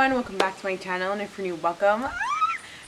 everyone, welcome back to my channel, and if you're new, welcome.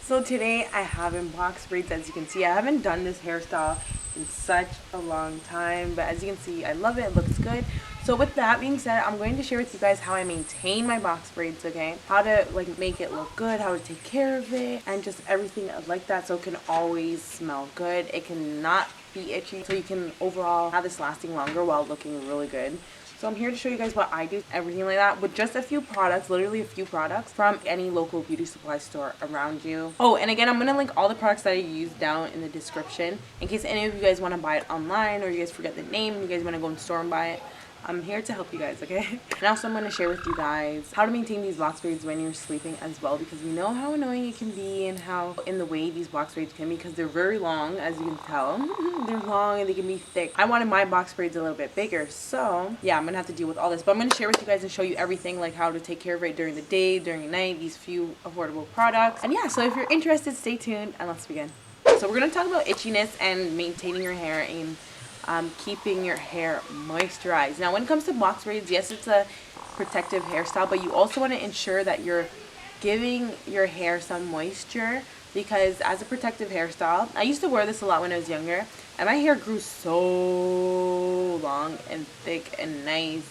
So today I have in box braids. As you can see, I haven't done this hairstyle in such a long time, but as you can see, I love it. It looks good. So with that being said, I'm going to share with you guys how I maintain my box braids, okay? How to like make it look good, how to take care of it, and just everything like that, so it can always smell good. It cannot be itchy, so you can overall have this lasting longer while looking really good. So I'm here to show you guys what I do, everything like that, with just a few products, literally a few products from any local beauty supply store around you. Oh, and again, I'm going to link all the products that I use down in the description in case any of you guys want to buy it online, or you guys forget the name and you guys want to go in the store and buy it. I'm here to help you guys, okay? And also I'm going to share with you guys how to maintain these box braids when you're sleeping as well, because we know how annoying it can be and how in the way these box braids can be, because they're very long, as you can tell. They're long and they can be thick. I wanted my box braids a little bit bigger, so yeah, I'm going to have to deal with all this. But I'm going to share with you guys and show you everything, like how to take care of it during the day, during the night, these few affordable products. And yeah, so if you're interested, stay tuned and let's begin. So we're going to talk about itchiness and maintaining your hair and keeping your hair moisturized. Now when it comes to box braids, yes, it's a protective hairstyle, but you also want to ensure that you're giving your hair some moisture, because as a protective hairstyle, I used to wear this a lot when I was younger, and my hair grew so long and thick and nice,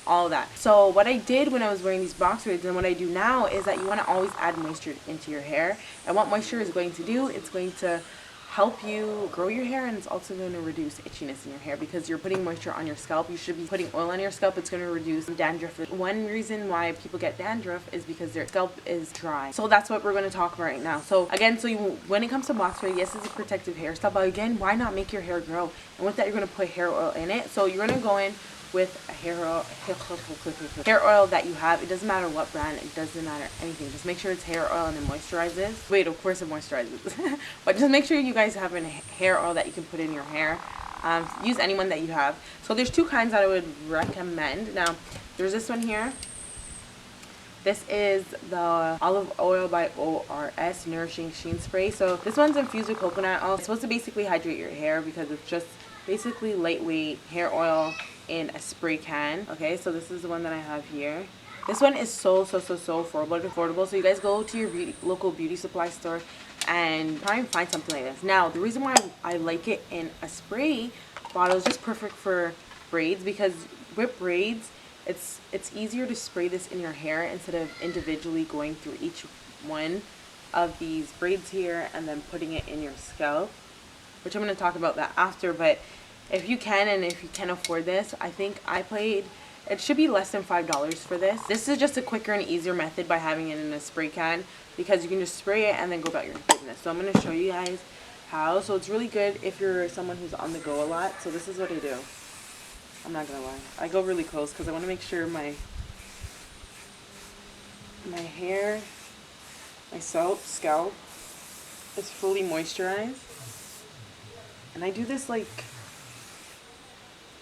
all that. So what I did when I was wearing these box braids and what I do now is that you want to always add moisture into your hair. And what moisture is going to do, it's going to help you grow your hair, and it's also going to reduce itchiness in your hair because you're putting moisture on your scalp. You should be putting oil on your scalp. It's going to reduce dandruff. One reason why people get dandruff is because their scalp is dry. So that's what we're going to talk about right now. So again, when it comes to box braid, yes, it's a protective hairstyle, but again, why not make your hair grow? And with that, you're going to put hair oil in it. So you're going to go in with a hair oil that you have. It doesn't matter what brand, it doesn't matter anything. Just make sure it's hair oil and it moisturizes. Wait, of course it moisturizes. But just make sure you guys have a hair oil that you can put in your hair. Use anyone that you have. So there's two kinds that I would recommend. Now, there's this one here. This is the olive oil by ORS Nourishing Sheen spray. So this one's infused with coconut oil. It's supposed to basically hydrate your hair because it's just basically lightweight hair oil in a spray can. Okay, so this is the one that I have here. This one is so affordable. So you guys go to your local beauty supply store and try and find something like this. Now, the reason why I like it in a spray bottle is just perfect for braids, because with braids, it's easier to spray this in your hair instead of individually going through each one of these braids here and then putting it in your scalp, which I'm going to talk about that after. But if you can, and if you can afford this, I think it should be less than $5 for this. This is just a quicker and easier method by having it in a spray can, because you can just spray it and then go about your business. So I'm going to show you guys how. So it's really good if you're someone who's on the go a lot. So this is what I do. I'm not going to lie. I go really close because I want to make sure my hair, my scalp is fully moisturized. And I do this like,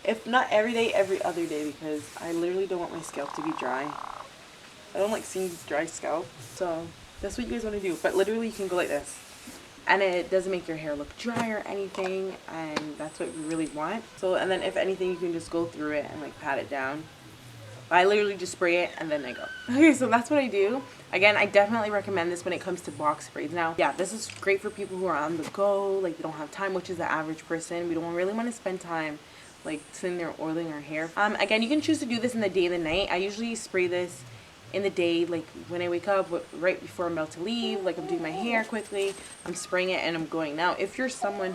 if not every day, every other day, because I literally don't want my scalp to be dry. I don't like seeing dry scalp. So that's what you guys want to do. But literally you can go like this, and it doesn't make your hair look dry or anything, and that's what we really want. So, and then if anything, you can just go through it and like pat it down. I literally just spray it and then I go. Okay, so that's what I do. Again, I definitely recommend this when it comes to box braids. Now, yeah, this is great for people who are on the go, like they don't have time, which is the average person. We don't really want to spend time like sitting there oiling our hair. Again, you can choose to do this in the day and the night. I usually spray this in the day, like when I wake up, right before I'm about to leave, like I'm doing my hair quickly, I'm spraying it and I'm going. Now, if you're someone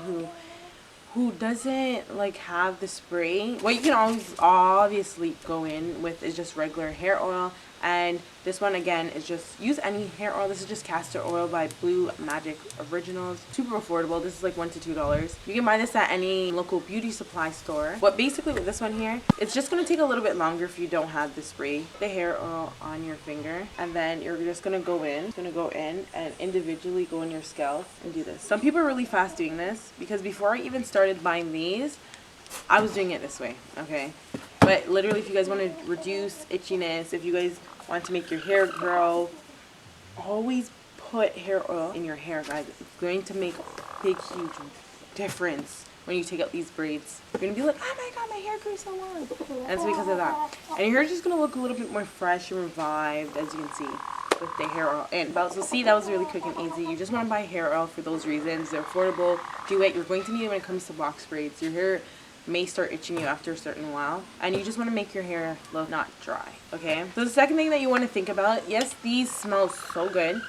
who doesn't like have the spray, what you can always obviously go in with is just regular hair oil. And this one again is just, use any hair oil. This is just Castor Oil by Blue Magic Originals. Super affordable. This is like $1 to $2. You can buy this at any local beauty supply store. But basically with this one here, it's just going to take a little bit longer if you don't have the spray. The hair oil on your finger, and then you're just going to go in and individually go in your scalp and do this. Some people are really fast doing this, because before I even started buying these, I was doing it this way, okay? But literally, if you guys want to reduce itchiness, if you guys want to make your hair grow, always put hair oil in your hair, guys. It's going to make a big, huge difference when you take out these braids. You're gonna be like, oh my god, my hair grew so long. And it's because of that. And your hair is just gonna look a little bit more fresh and revived, as you can see, with the hair oil in. So see, that was really quick and easy. You just want to buy hair oil for those reasons. They're affordable. Do it. You're going to need it when it comes to box braids. Your hair may start itching you after a certain while, and you just want to make your hair look not dry. Okay, so the second thing that you want to think about, yes, these smell so good,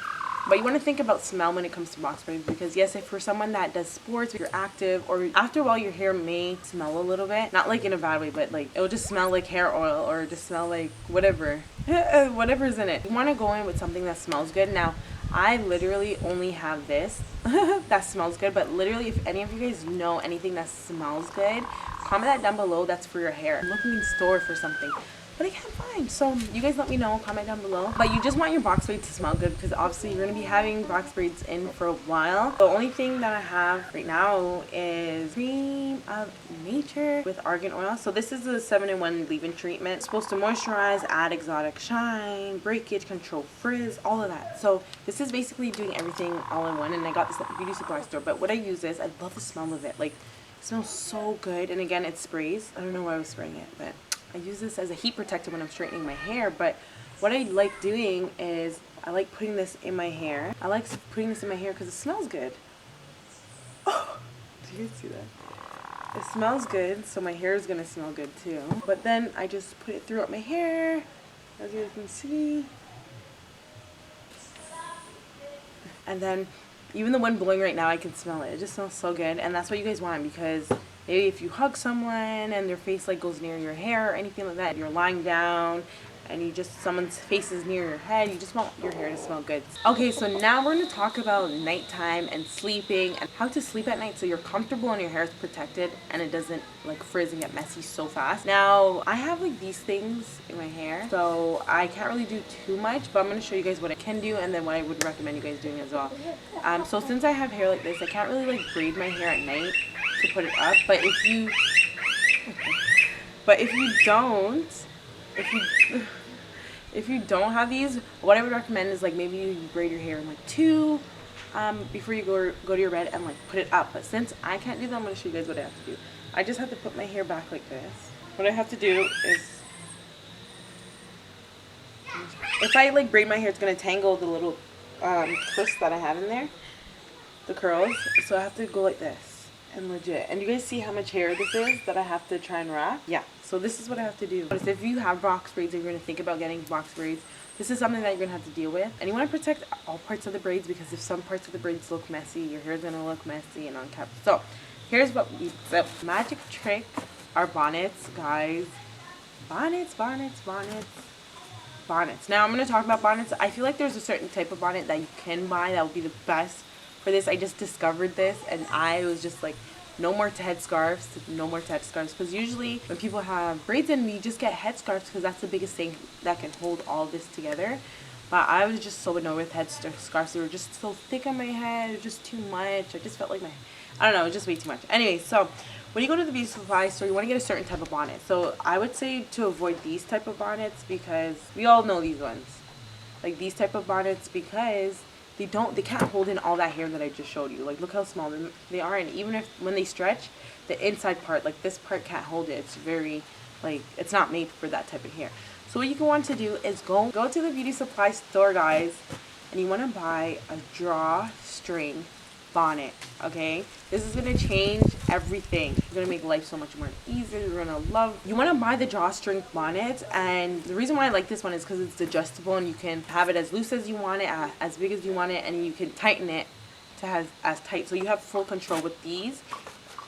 but you want to think about smell when it comes to box braids, because yes, if for someone that does sports, if you're active, or after a while your hair may smell a little bit, not like in a bad way, but like it'll just smell like hair oil, or just smell like whatever whatever's in it. You want to go in with something that smells good. Now I literally only have this that smells good, but literally if any of you guys know anything that smells good, comment that down below. That's for your hair. I'm looking in store for something, but I can't find. So you guys let me know, comment down below. But you just want your box braids to smell good, because obviously you're going to be having box braids in for a while. The only thing that I have right now is Cream of Nature with argan oil. So this is the 7-in-1 leave-in treatment. It's supposed to moisturize, add exotic shine, breakage, control frizz, all of that. So this is basically doing everything all in one, and I got this at the beauty supply store. But what I use is, I love the smell of it. Like, it smells so good. And again, it sprays. I don't know why I was spraying it, but I use this as a heat protector when I'm straightening my hair. But what I like doing is I like putting this in my hair. I like putting this in my hair because it smells good. Oh, do you guys see that? It smells good, so my hair is going to smell good too. But then I just put it throughout my hair, as you guys can see. And then even the wind blowing right now, I can smell it. It just smells so good. And that's what you guys want, because maybe if you hug someone and their face like goes near your hair or anything like that, you're lying down and you just, someone's face is near your head, you just want your hair to smell good. Okay, so now we're going to talk about nighttime and sleeping, and how to sleep at night so you're comfortable and your hair is protected and it doesn't like frizz and get messy so fast. Now I have like these things in my hair, so I can't really do too much, but I'm going to show you guys what I can do and then what I would recommend you guys doing as well. So since I have hair like this, I can't really like braid my hair at night to put it up, but if you if you don't have these, what I would recommend is like maybe you braid your hair in like 2 before you go to your bed and like put it up. But since I can't do that, I'm going to show you guys what I have to do. I just have to put my hair back like this. What I have to do is, if I like braid my hair, it's going to tangle the little twists that I have in there, the curls, so I have to go like this. And legit, and you guys see how much hair this is that I have to try and wrap? Yeah, so this is what I have to do. But if you have box braids and you're going to think about getting box braids, this is something that you're going to have to deal with. And you want to protect all parts of the braids, because if some parts of the braids look messy, your hair is going to look messy and unkept. So here's what we, so magic trick are bonnets, guys. Bonnets. Now I'm going to talk about bonnets. I feel like there's a certain type of bonnet that you can buy that would be the best for this. I just discovered this and I was just like, no more headscarves, because usually when people have braids in, we just get headscarves because that's the biggest thing that can hold all this together. But I was just so annoyed with headscarves. They were just so thick on my head. It was just too much. I just felt like I don't know, it was just way too much. Anyway, so when you go to the beauty supply store, you want to get a certain type of bonnet. So I would say to avoid these type of bonnets, because we all know these ones, like these type of bonnets, because they can't hold in all that hair that I just showed you. Like, look how small they are, and even if when they stretch, the inside part, like this part, can't hold it. It's very, like, it's not made for that type of hair. So what you want to do is go to the beauty supply store, guys, and you want to buy a drawstring bonnet. Okay, this is gonna change everything. It's gonna make life so much more easier. You're gonna love. You want to buy the drawstring bonnet, and the reason why I like this one is because it's adjustable and you can have it as loose as you want it, as big as you want it, and you can tighten it to have as tight. So you have full control with these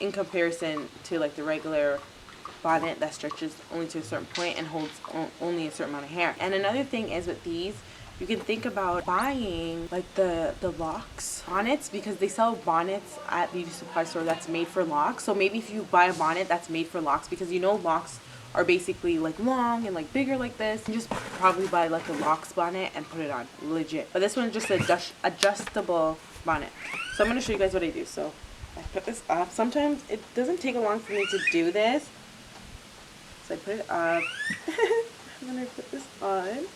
in comparison to like the regular bonnet that stretches only to a certain point and holds only a certain amount of hair. And another thing is with these, you can think about buying like the locks bonnets, because they sell bonnets at beauty supply store that's made for locks. So maybe if you buy a bonnet that's made for locks, because you know locks are basically like long and like bigger like this, you just probably buy like a locks bonnet and put it on, legit. But this one's just an adjustable bonnet. So I'm going to show you guys what I do. So I put this up. Sometimes it doesn't take long for me to do this, so I put it up. And then I put this on.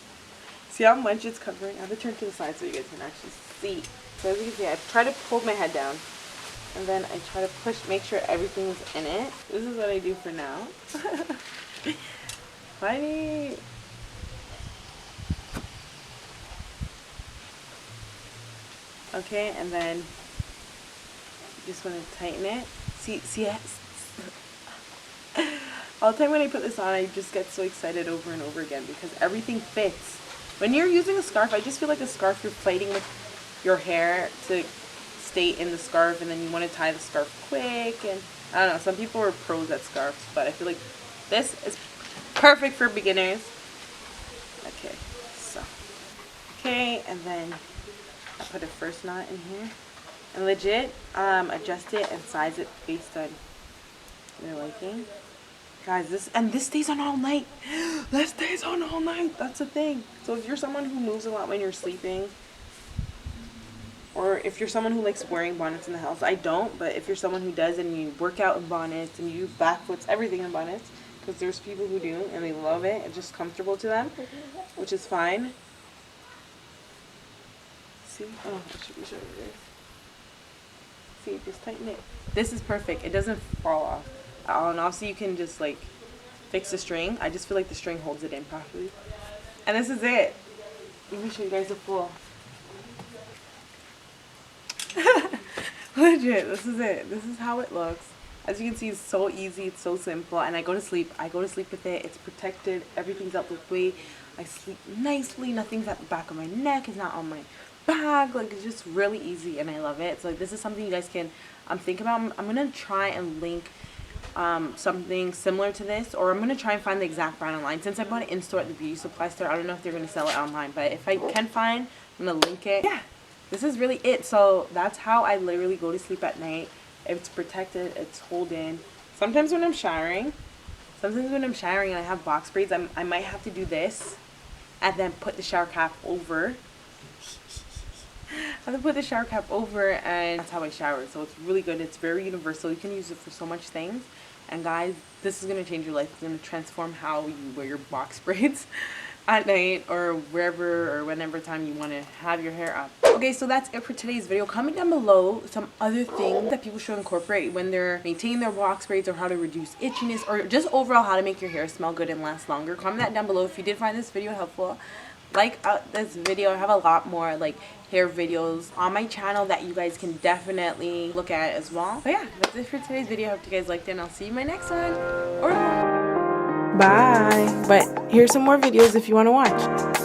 See how much it's covering? I have to turn to the side so you guys can actually see. So as you can see, I try to hold my head down. And then I try to make sure everything's in it. This is what I do for now. Funny. Okay, and then you just want to tighten it. See, all the time when I put this on, I just get so excited over and over again because everything fits. When you're using a scarf, I just feel like a scarf, you're fighting with your hair to stay in the scarf, and then you want to tie the scarf quick, and I don't know, some people are pros at scarves, but I feel like this is perfect for beginners. Okay, so, okay, and then I put a first knot in here, and legit, adjust it and size it based on your liking. Guys, this stays on all night. This stays on all night. That's the thing. So if you're someone who moves a lot when you're sleeping, or if you're someone who likes wearing bonnets in the house, I don't, but if you're someone who does and you work out in bonnets and you do backflips, everything in bonnets, because there's people who do and they love it, it's just comfortable to them, which is fine. See? Oh, I should be showing you this. See, just tighten it. This is perfect. It doesn't fall off. And also you can just like fix the string. I just feel like the string holds it in properly. And this is it. Let me show you guys the full. Legit, this is it. This is how it looks. As you can see, it's so easy, it's so simple, and I go to sleep with it. It's protected, everything's out the way. I sleep nicely, nothing's at the back of my neck, it's not on my back. Like, it's just really easy, and I love it. So like, this is something you guys can think about. I'm gonna try and link something similar to this, or I'm gonna try and find the exact brand online. Since I bought it in store at the beauty supply store, I don't know if they're gonna sell it online, but if I can find, I'm gonna link it. Yeah, this is really it. So that's how I literally go to sleep at night. It's protected, it's holding. Sometimes when I'm showering and I have box braids, I might have to do this and then put the shower cap over. I have to put the shower cap over, and that's how I shower. So it's really good. It's very universal. You can use it for so much things. And guys, this is going to change your life. It's going to transform how you wear your box braids at night or wherever or whenever time you want to have your hair up. Okay, so that's it for today's video. Comment down below some other things that people should incorporate when they're maintaining their box braids, or how to reduce itchiness, or just overall how to make your hair smell good and last longer. Comment that down below if you did find this video helpful. Like this video. I have a lot more like hair videos on my channel that you guys can definitely look at as well. But yeah, that's it for today's video. I hope you guys liked it, and I'll see you in my next one. Bye. But here's some more videos if you want to watch.